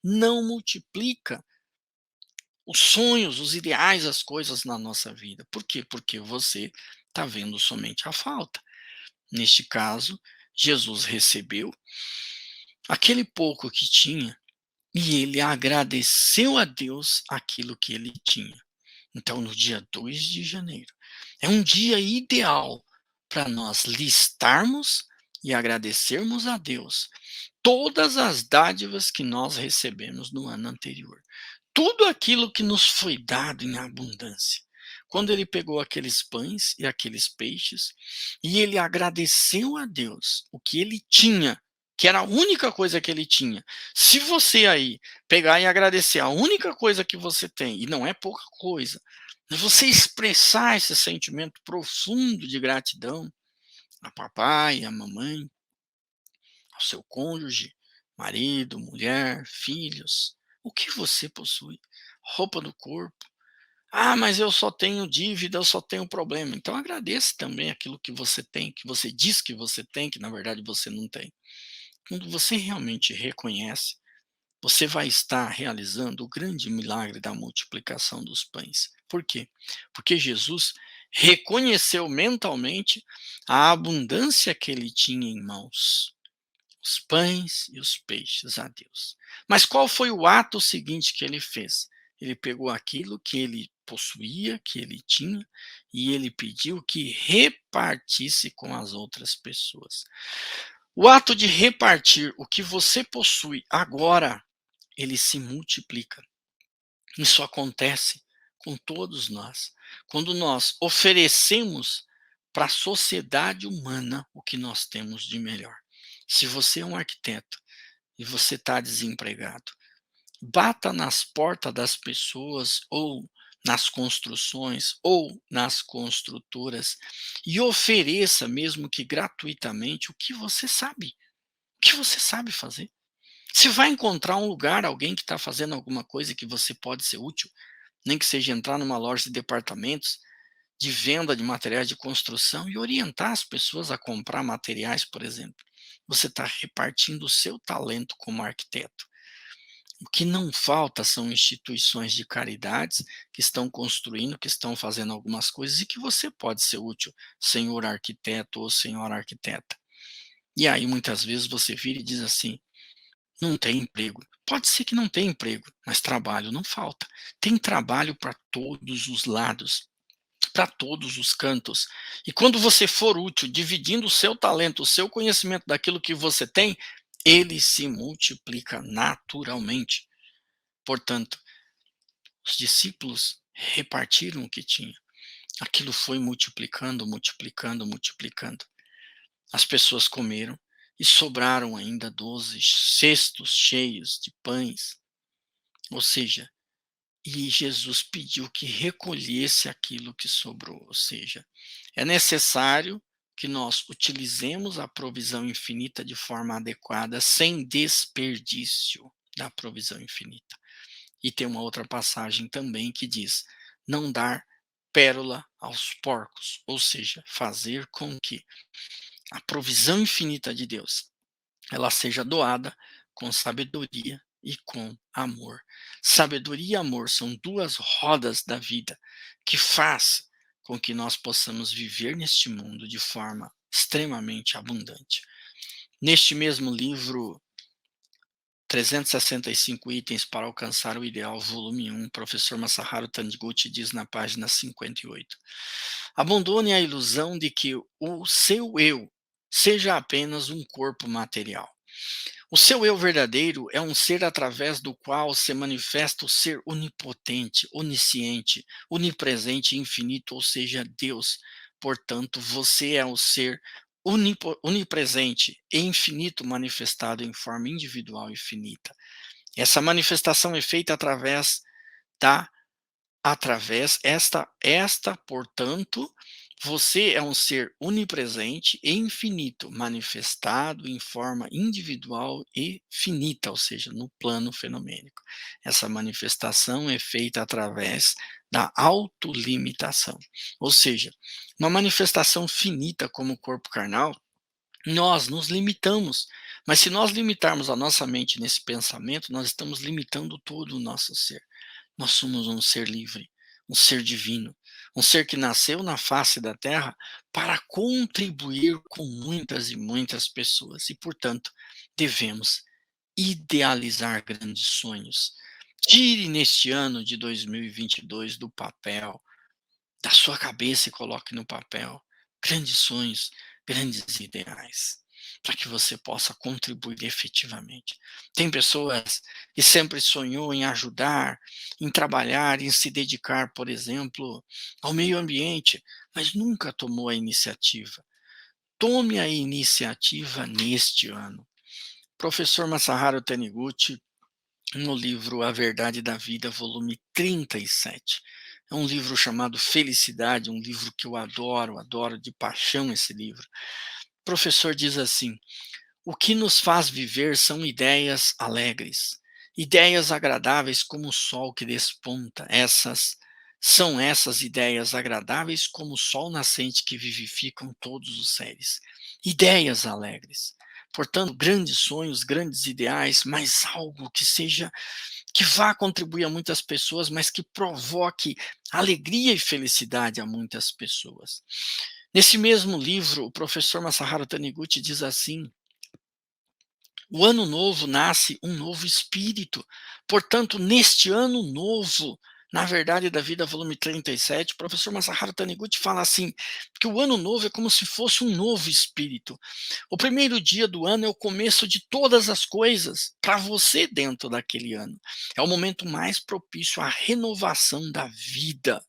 não multiplica os sonhos, os ideais, as coisas na nossa vida. Por quê? Porque você está vendo somente a falta. Neste caso, Jesus recebeu aquele pouco que tinha e ele agradeceu a Deus aquilo que ele tinha. Então, no dia 2 de janeiro, é um dia ideal para nós listarmos e agradecermos a Deus todas as dádivas que nós recebemos no ano anterior. Tudo aquilo que nos foi dado em abundância. Quando ele pegou aqueles pães e aqueles peixes, e ele agradeceu a Deus o que ele tinha, que era a única coisa que ele tinha. Se você aí pegar e agradecer a única coisa que você tem, e não é pouca coisa, você expressar esse sentimento profundo de gratidão a papai, a mamãe, ao seu cônjuge, marido, mulher, filhos, o que você possui? Roupa do corpo. Ah, mas eu só tenho dívida, eu só tenho problema. Então agradeça também aquilo que você tem, que você diz que você tem, que na verdade você não tem. Quando você realmente reconhece, você vai estar realizando o grande milagre da multiplicação dos pães. Por quê? Porque Jesus reconheceu mentalmente a abundância que ele tinha em mãos, os pães e os peixes a Deus. Mas qual foi o ato seguinte que ele fez? Ele pegou aquilo que ele possuía, que ele tinha, e ele pediu que repartisse com as outras pessoas. O ato de repartir o que você possui agora, ele se multiplica. Isso acontece com todos nós. Quando nós oferecemos para a sociedade humana o que nós temos de melhor. Se você é um arquiteto e você está desempregado, bata nas portas das pessoas ou nas construções ou nas construtoras e ofereça, mesmo que gratuitamente, o que você sabe. O que você sabe fazer. Você vai encontrar um lugar, alguém que está fazendo alguma coisa que você pode ser útil, nem que seja entrar numa loja de departamentos, de venda de materiais de construção e orientar as pessoas a comprar materiais, por exemplo. Você está repartindo o seu talento como arquiteto. O que não falta são instituições de caridades que estão construindo, que estão fazendo algumas coisas e que você pode ser útil, senhor arquiteto ou senhora arquiteta. E aí muitas vezes você vira e diz assim: não tem emprego. Pode ser que não tenha emprego, mas trabalho não falta. Tem trabalho para todos os lados. para todos os cantos. E quando você for útil, dividindo o seu talento, o seu conhecimento daquilo que você tem, ele se multiplica naturalmente. Portanto, os discípulos repartiram o que tinham. Aquilo foi multiplicando, multiplicando, multiplicando. As pessoas comeram e sobraram ainda 12 cestos cheios de pães. Ou seja, e Jesus pediu que recolhesse aquilo que sobrou. Ou seja, é necessário que nós utilizemos a provisão infinita de forma adequada, sem desperdício da provisão infinita. E tem uma outra passagem também que diz: não dar pérola aos porcos, ou seja, fazer com que a provisão infinita de Deus ela seja doada com sabedoria e com amor. Sabedoria e amor são duas rodas da vida que faz com que nós possamos viver neste mundo de forma extremamente abundante. Neste mesmo livro, 365 itens para alcançar o ideal, volume 1, professor Masaharu Taniguchi diz na página 58. Abandone a ilusão de que o seu eu seja apenas um corpo material. O seu eu verdadeiro é um ser através do qual se manifesta o ser onipotente, onisciente, onipresente e infinito, ou seja, Deus. Portanto, você é o ser onipresente e infinito manifestado em forma individual e finita. Essa manifestação é feita portanto, você é um ser onipresente e infinito, manifestado em forma individual e finita, ou seja, no plano fenomênico. Essa manifestação é feita através da autolimitação, ou seja, uma manifestação finita como o corpo carnal, nós nos limitamos, mas se nós limitarmos a nossa mente nesse pensamento, nós estamos limitando todo o nosso ser. Nós somos um ser livre, um ser divino, um ser que nasceu na face da terra para contribuir com muitas e muitas pessoas e, portanto, devemos idealizar grandes sonhos. Tire neste ano de 2022 do papel, da sua cabeça e coloque no papel grandes sonhos, grandes ideais, para que você possa contribuir efetivamente. Tem pessoas que sempre sonhou em ajudar, em trabalhar, em se dedicar, por exemplo, ao meio ambiente, mas nunca tomou a iniciativa. Tome a iniciativa neste ano. Professor Masaharu Taniguchi, no livro A Verdade da Vida, volume 37. É um livro chamado Felicidade, um livro que eu adoro de paixão esse livro. O professor diz assim: o que nos faz viver são ideias alegres, ideias agradáveis como o sol que desponta. Essas ideias agradáveis como o sol nascente que vivificam todos os seres. Ideias alegres. Portanto, grandes sonhos, grandes ideais, mas algo que vá contribuir a muitas pessoas, mas que provoque alegria e felicidade a muitas pessoas. Nesse mesmo livro, o professor Masaharu Taniguchi diz assim: o ano novo nasce um novo espírito. Portanto, neste ano novo, na Verdade da Vida, volume 37, o professor Masaharu Taniguchi fala assim, que o ano novo é como se fosse um novo espírito. O primeiro dia do ano é o começo de todas as coisas para você dentro daquele ano. É o momento mais propício à renovação da vida.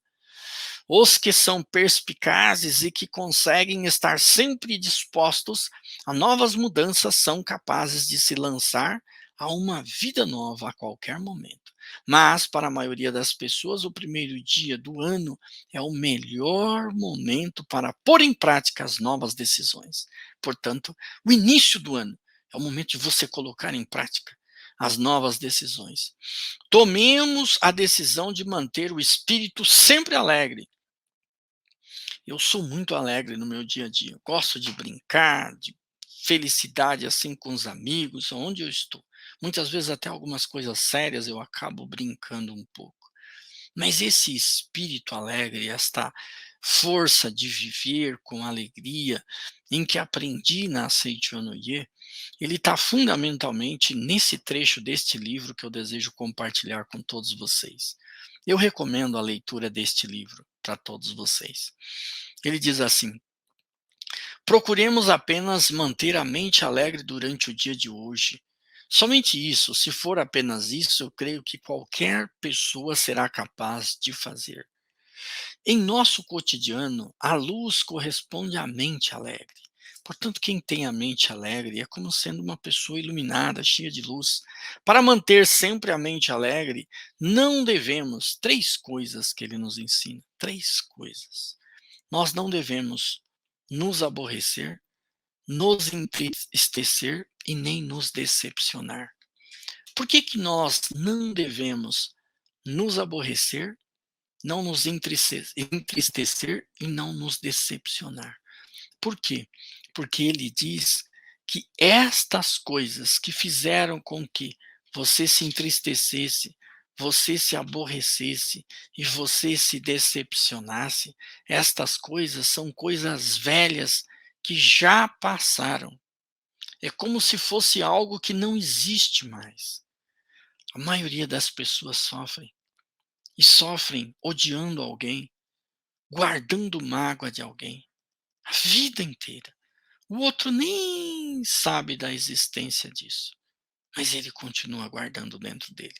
Os que são perspicazes e que conseguem estar sempre dispostos a novas mudanças são capazes de se lançar a uma vida nova a qualquer momento. Mas, para a maioria das pessoas, o primeiro dia do ano é o melhor momento para pôr em prática as novas decisões. Portanto, o início do ano é o momento de você colocar em prática as novas decisões. Tomemos a decisão de manter o espírito sempre alegre. Eu sou muito alegre no meu dia a dia. Eu gosto de brincar, de felicidade assim com os amigos, onde eu estou. Muitas vezes até algumas coisas sérias eu acabo brincando um pouco. Mas esse espírito alegre, esta força de viver com alegria, em que aprendi na Seichonoye, ele está fundamentalmente nesse trecho deste livro que eu desejo compartilhar com todos vocês. Eu recomendo a leitura deste livro para todos vocês. Ele diz assim: procuremos apenas manter a mente alegre durante o dia de hoje. Somente isso, se for apenas isso, eu creio que qualquer pessoa será capaz de fazer. Em nosso cotidiano, a luz corresponde à mente alegre. Portanto, quem tem a mente alegre é como sendo uma pessoa iluminada, cheia de luz. Para manter sempre a mente alegre, não devemos, três coisas que ele nos ensina, três coisas. Nós não devemos nos aborrecer, nos entristecer e nem nos decepcionar. Por que que nós não devemos nos aborrecer, não nos entristecer e não nos decepcionar? Por quê? Porque ele diz que estas coisas que fizeram com que você se entristecesse, você se aborrecesse e você se decepcionasse, estas coisas são coisas velhas que já passaram. É como se fosse algo que não existe mais. A maioria das pessoas sofrem, e sofrem odiando alguém, guardando mágoa de alguém, a vida inteira. O outro nem sabe da existência disso, mas ele continua guardando dentro dele.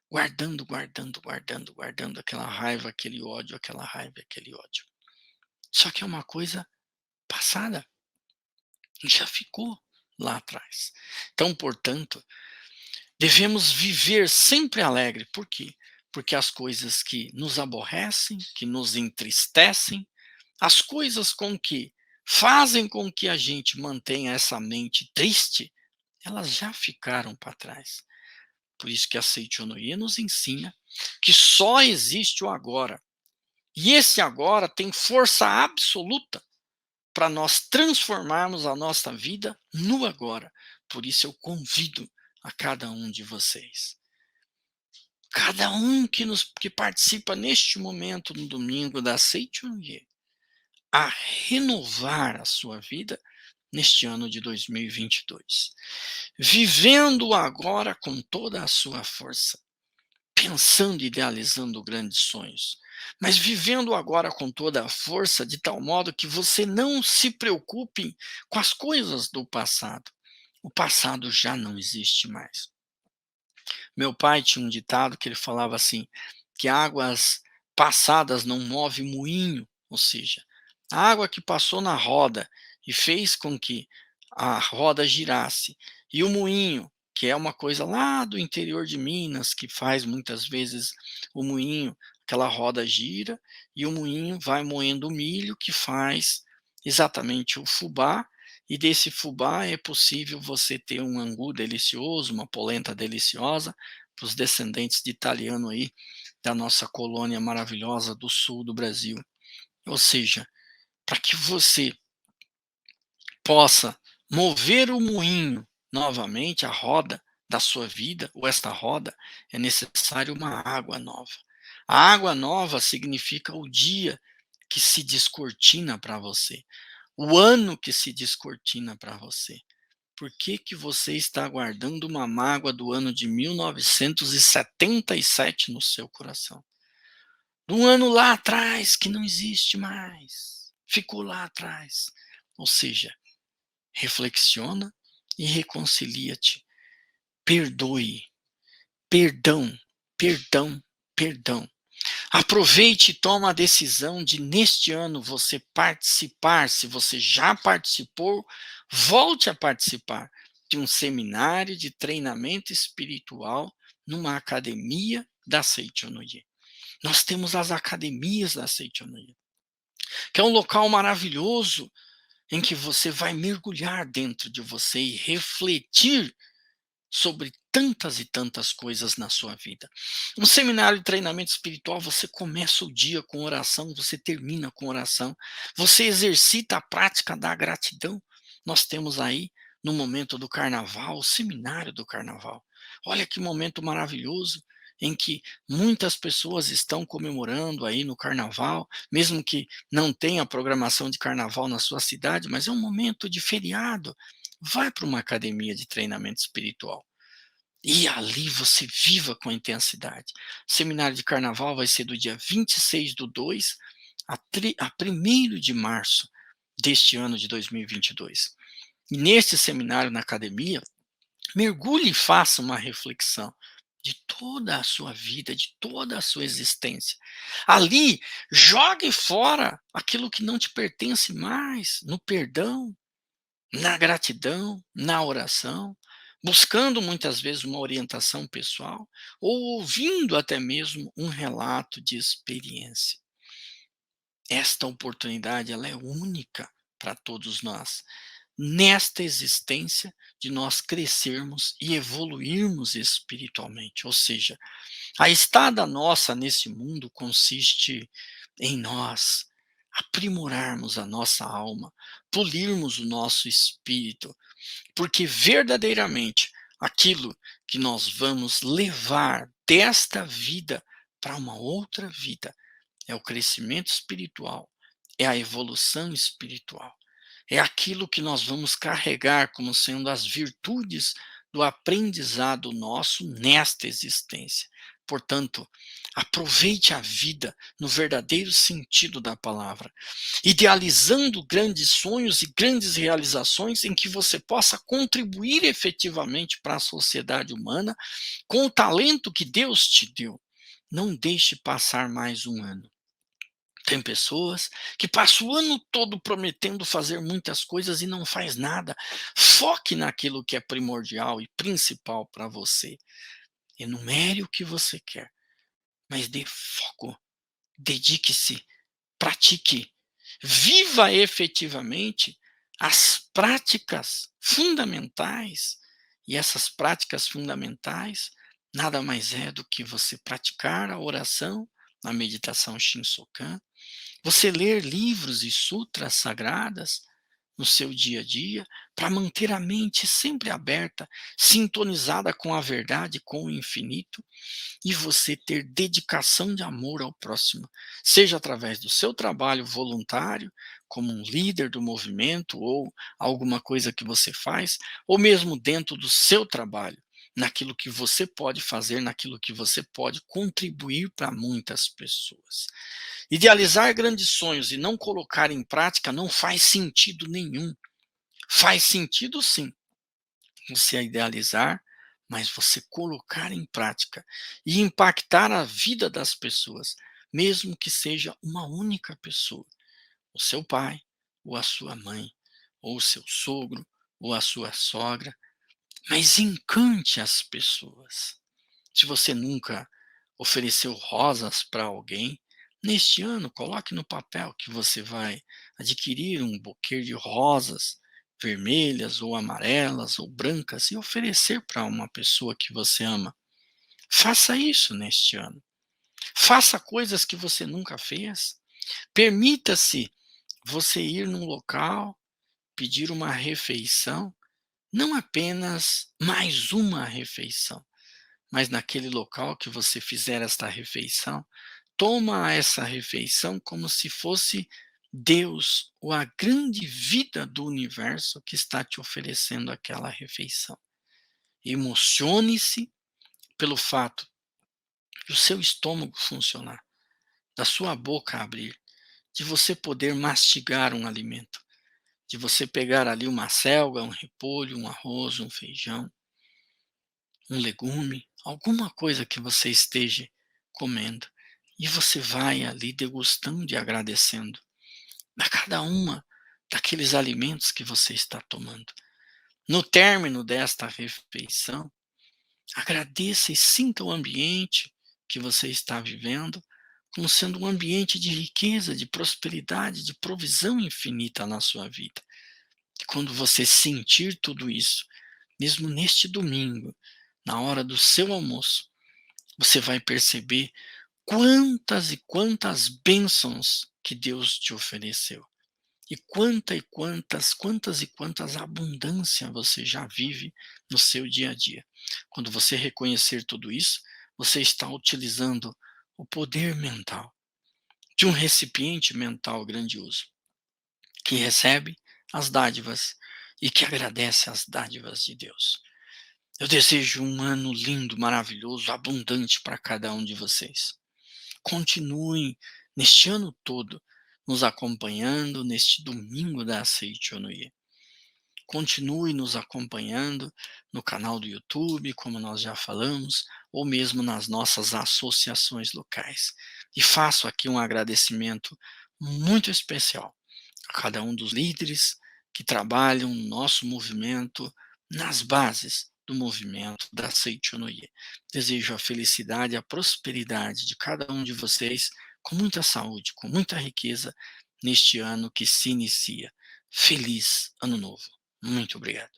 Guardando, guardando, guardando, guardando aquela raiva, aquele ódio, aquela raiva, aquele ódio. Só que é uma coisa passada, já ficou lá atrás. Então, portanto, devemos viver sempre alegre. Por quê? Porque as coisas que nos aborrecem, que nos entristecem, as coisas com que fazem com que a gente mantenha essa mente triste, elas já ficaram para trás. Por isso que a Seichonoye nos ensina que só existe o agora. E esse agora tem força absoluta para nós transformarmos a nossa vida no agora. Por isso eu convido a cada um de vocês, cada um que participa neste momento no domingo da Seichonoye, a renovar a sua vida neste ano de 2022, vivendo agora com toda a sua força, pensando e idealizando grandes sonhos, mas vivendo agora com toda a força, de tal modo que você não se preocupe com as coisas do passado. O passado já não existe mais. Meu pai tinha um ditado que ele falava assim, que águas passadas não movem moinho, ou seja, a água que passou na roda e fez com que a roda girasse, e o moinho, que é uma coisa lá do interior de Minas, que faz muitas vezes o moinho, aquela roda gira, e o moinho vai moendo o milho, que faz exatamente o fubá, e desse fubá é possível você ter um angu delicioso, uma polenta deliciosa, para os descendentes de italiano aí, da nossa colônia maravilhosa do sul do Brasil. Ou seja, para que você possa mover o moinho novamente, a roda da sua vida, ou esta roda, é necessário uma água nova. A água nova significa o dia que se descortina para você, o ano que se descortina para você. Por que que você está guardando uma mágoa do ano de 1977 no seu coração? De um ano lá atrás que não existe mais. Ficou lá atrás. Ou seja, reflexiona e reconcilia-te. Perdoe. Perdão, perdão, perdão. Aproveite e toma a decisão de, neste ano, você participar. Se você já participou, volte a participar de um seminário de treinamento espiritual numa academia da Seichonoye. Nós temos as academias da Seichonoye, que é um local maravilhoso em que você vai mergulhar dentro de você e refletir sobre tantas e tantas coisas na sua vida. Um seminário de treinamento espiritual, você começa o dia com oração, você termina com oração, você exercita a prática da gratidão. Nós temos aí, no momento do carnaval, o seminário do carnaval. Olha que momento maravilhoso, em que muitas pessoas estão comemorando aí no carnaval, mesmo que não tenha programação de carnaval na sua cidade, mas é um momento de feriado. Vai para uma academia de treinamento espiritual. E ali você viva com intensidade. O seminário de carnaval vai ser do dia 26/2 a 1º de março deste ano de 2022. E neste seminário na academia, mergulhe e faça uma reflexão de toda a sua vida, de toda a sua existência. Ali, jogue fora aquilo que não te pertence mais, no perdão, na gratidão, na oração, buscando muitas vezes uma orientação pessoal ou ouvindo até mesmo um relato de experiência. Esta oportunidade ela é única para todos nós. Nesta existência de nós crescermos e evoluirmos espiritualmente, ou seja, a estada nossa nesse mundo consiste em nós aprimorarmos a nossa alma, polirmos o nosso espírito, porque verdadeiramente aquilo que nós vamos levar desta vida para uma outra vida é o crescimento espiritual, é a evolução espiritual, é aquilo que nós vamos carregar como sendo as virtudes do aprendizado nosso nesta existência. Portanto, aproveite a vida no verdadeiro sentido da palavra, idealizando grandes sonhos e grandes realizações em que você possa contribuir efetivamente para a sociedade humana com o talento que Deus te deu. Não deixe passar mais um ano. Tem pessoas que passam o ano todo prometendo fazer muitas coisas e não faz nada. Foque naquilo que é primordial e principal para você. Enumere o que você quer, mas dê foco, dedique-se, pratique, viva efetivamente as práticas fundamentais. E essas práticas fundamentais nada mais é do que você praticar a oração, a meditação Shinsokan, você ler livros e sutras sagradas no seu dia a dia, para manter a mente sempre aberta, sintonizada com a verdade, com o infinito, e você ter dedicação de amor ao próximo, seja através do seu trabalho voluntário, como um líder do movimento, ou alguma coisa que você faz, ou mesmo dentro do seu trabalho, naquilo que você pode fazer, naquilo que você pode contribuir para muitas pessoas. Idealizar grandes sonhos e não colocar em prática não faz sentido nenhum. Faz sentido sim você idealizar, mas você colocar em prática e impactar a vida das pessoas, mesmo que seja uma única pessoa, o seu pai, ou a sua mãe, ou o seu sogro, ou a sua sogra, mas encante as pessoas. Se você nunca ofereceu rosas para alguém, neste ano coloque no papel que você vai adquirir um buquê de rosas vermelhas ou amarelas ou brancas e oferecer para uma pessoa que você ama. Faça isso neste ano. Faça coisas que você nunca fez. Permita-se você ir num local, pedir uma refeição, não apenas mais uma refeição, mas naquele local que você fizer esta refeição, toma essa refeição como se fosse Deus ou a grande vida do universo que está te oferecendo aquela refeição. Emocione-se pelo fato do seu estômago funcionar, da sua boca abrir, de você poder mastigar um alimento, de você pegar ali uma selga, um repolho, um arroz, um feijão, um legume, alguma coisa que você esteja comendo, e você vai ali degustando e agradecendo a cada uma daqueles alimentos que você está tomando. No término desta refeição, agradeça e sinta o ambiente que você está vivendo como sendo um ambiente de riqueza, de prosperidade, de provisão infinita na sua vida. E quando você sentir tudo isso, mesmo neste domingo, na hora do seu almoço, você vai perceber quantas e quantas bênçãos que Deus te ofereceu. E quantas e quantas abundância você já vive no seu dia a dia. Quando você reconhecer tudo isso, você está utilizando o poder mental de um recipiente mental grandioso, que recebe as dádivas e que agradece as dádivas de Deus. Eu desejo um ano lindo, maravilhoso, abundante para cada um de vocês. Continuem neste ano todo nos acompanhando neste domingo da Seichonoye. Continue nos acompanhando no canal do YouTube, como nós já falamos, ou mesmo nas nossas associações locais. E faço aqui um agradecimento muito especial a cada um dos líderes que trabalham no nosso movimento, nas bases do movimento da Seichonoye. Desejo a felicidade e a prosperidade de cada um de vocês, com muita saúde, com muita riqueza, neste ano que se inicia. Feliz Ano Novo! Muito obrigado.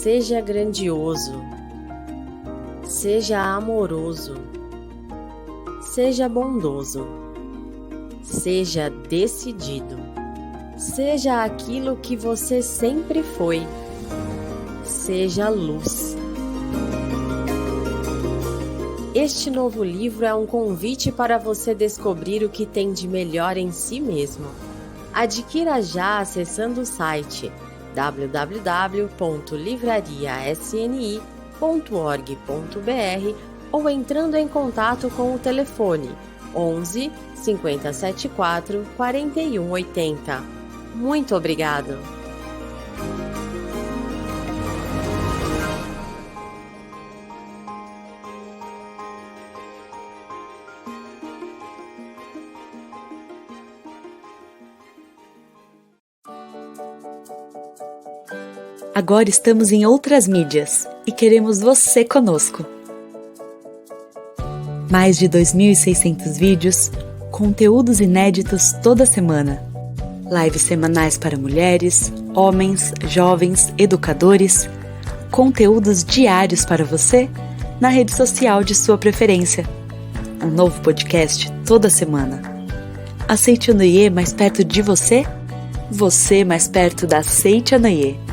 Seja grandioso, seja amoroso, seja bondoso, seja decidido, seja aquilo que você sempre foi, seja luz. Este novo livro é um convite para você descobrir o que tem de melhor em si mesmo. Adquira já acessando o site www.livrariasni.org.br ou entrando em contato com o telefone 11 5074 4180. Muito obrigado! Agora estamos em outras mídias e queremos você conosco. Mais de 2.600 vídeos, conteúdos inéditos toda semana. Lives semanais para mulheres, homens, jovens, educadores. Conteúdos diários para você na rede social de sua preferência. Um novo podcast toda semana. A Seichonoye mais perto de você? Você mais perto da Seichonoye.